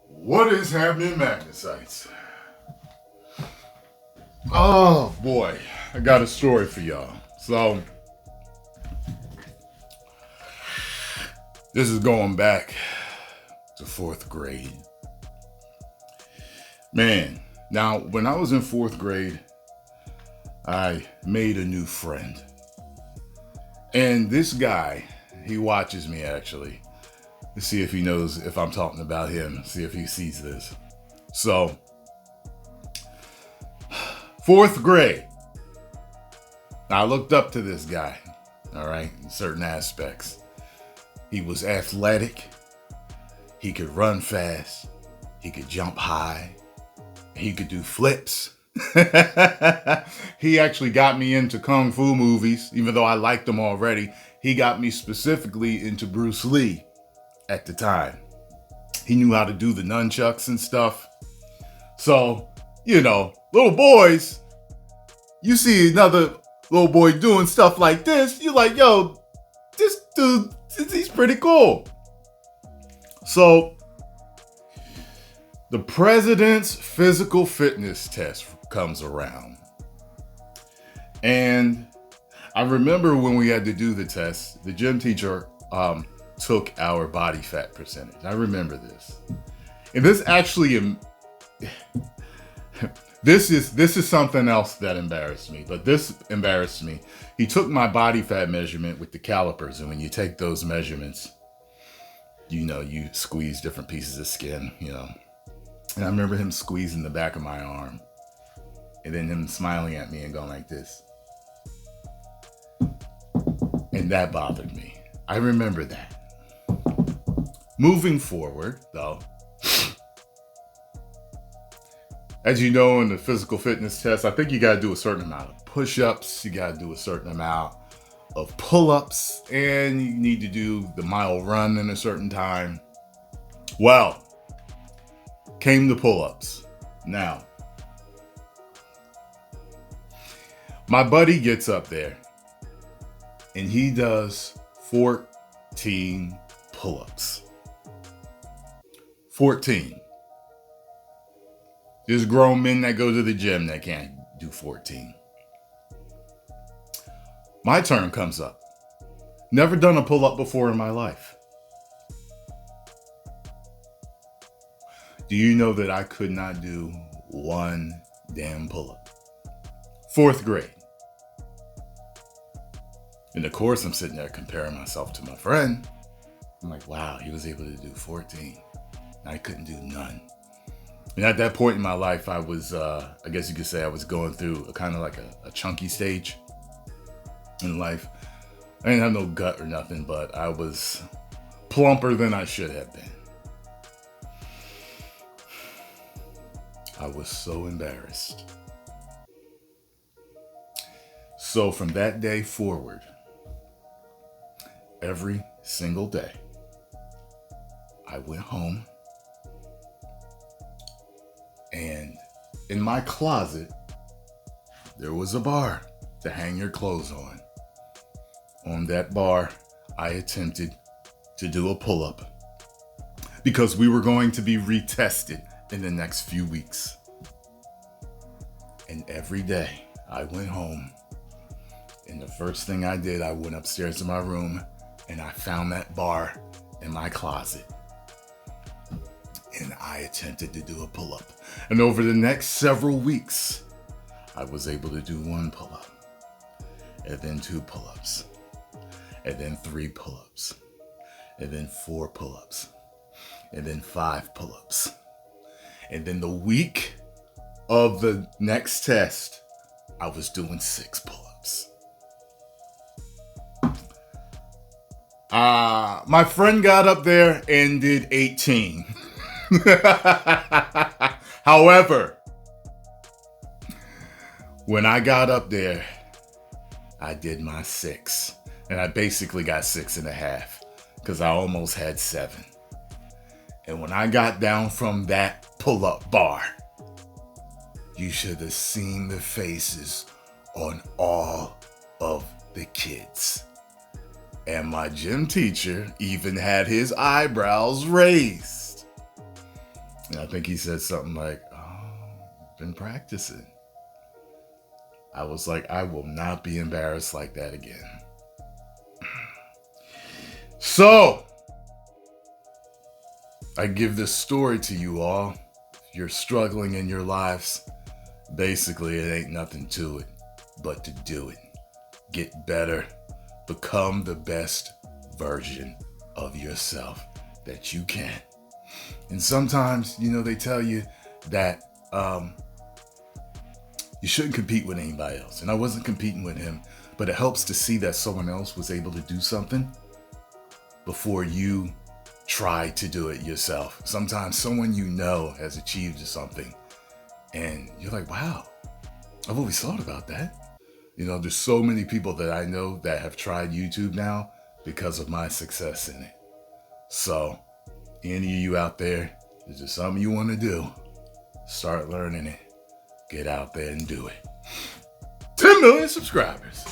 What is happening, Magnusites? Oh boy, I got a story for y'all. So, this is going back to fourth grade. Man, now when I was in fourth grade, I made a new friend. And this guy, he watches me actually to see if he knows if I'm talking about him, see if he sees this. So, fourth grade, I looked up to this guy, all right, in certain aspects. He was athletic, he could run fast, he could jump high, he could do flips. He actually got me into kung fu movies, even though I liked them already. He got me specifically into Bruce Lee at the time. He knew how to do the nunchucks and stuff. So, little boys, you see another little boy doing stuff like this, you're like, yo, this dude, he's pretty cool. So, the president's physical fitness test comes around. And I remember when we had to do the test, the gym teacher took our body fat percentage. I remember this. And this actually, this is something else that embarrassed me, but this embarrassed me. He took my body fat measurement with the calipers, and when you take those measurements, you squeeze different pieces of skin, And I remember him squeezing the back of my arm, and then him smiling at me and going like this. And that bothered me. I remember that. Moving forward, though, as you know, in the physical fitness test, I think you got to do a certain amount of push-ups, you got to do a certain amount of pull-ups, and you need to do the mile run in a certain time. Well, came the pull-ups. Now, my buddy gets up there, and he does 14 pull-ups. 14. There's grown men that go to the gym that can't do 14. My turn comes up. Never done a pull-up before in my life. Do you know that I could not do one damn pull-up? Fourth grade. And of course, I'm sitting there comparing myself to my friend. I'm like, wow, he was able to do 14. I couldn't do none. And at that point in my life, I was, I guess you could say I was going through a kind of like a chunky stage in life. I didn't have no gut or nothing, but I was plumper than I should have been. I was so embarrassed. So from that day forward, every single day, I went home, and in my closet, there was a bar to hang your clothes on. On that bar, I attempted to do a pull-up because we were going to be retested in the next few weeks. And every day I went home, and the first thing I did, I went upstairs to my room and I found that bar in my closet. And I attempted to do a pull-up. And over the next several weeks, I was able to do one pull-up, and then two pull-ups, and then three pull-ups, and then four pull-ups, and then five pull-ups. And then the week of the next test, I was doing 6 pull-ups. My friend got up there and did 18. However, when I got up there, I did my 6. And I basically got 6.5 because I almost had 7. And when I got down from that pull-up bar, you should have seen the faces on all of the kids. And my gym teacher even had his eyebrows raised. And I think he said something like, "Oh, been practicing." I was like, I will not be embarrassed like that again. So, I give this story to you all. If you're struggling in your lives, basically it ain't nothing to it but to do it. Get better. Become the best version of yourself that you can. And sometimes, they tell you that you shouldn't compete with anybody else. And I wasn't competing with him, but it helps to see that someone else was able to do something before you try to do it yourself. Sometimes someone has achieved something and you're like, wow, I've always thought about that. There's so many people that I know that have tried YouTube now because of my success in it. So, any of you out there, is there something you want to do? Start learning it. Get out there and do it. 10 million subscribers.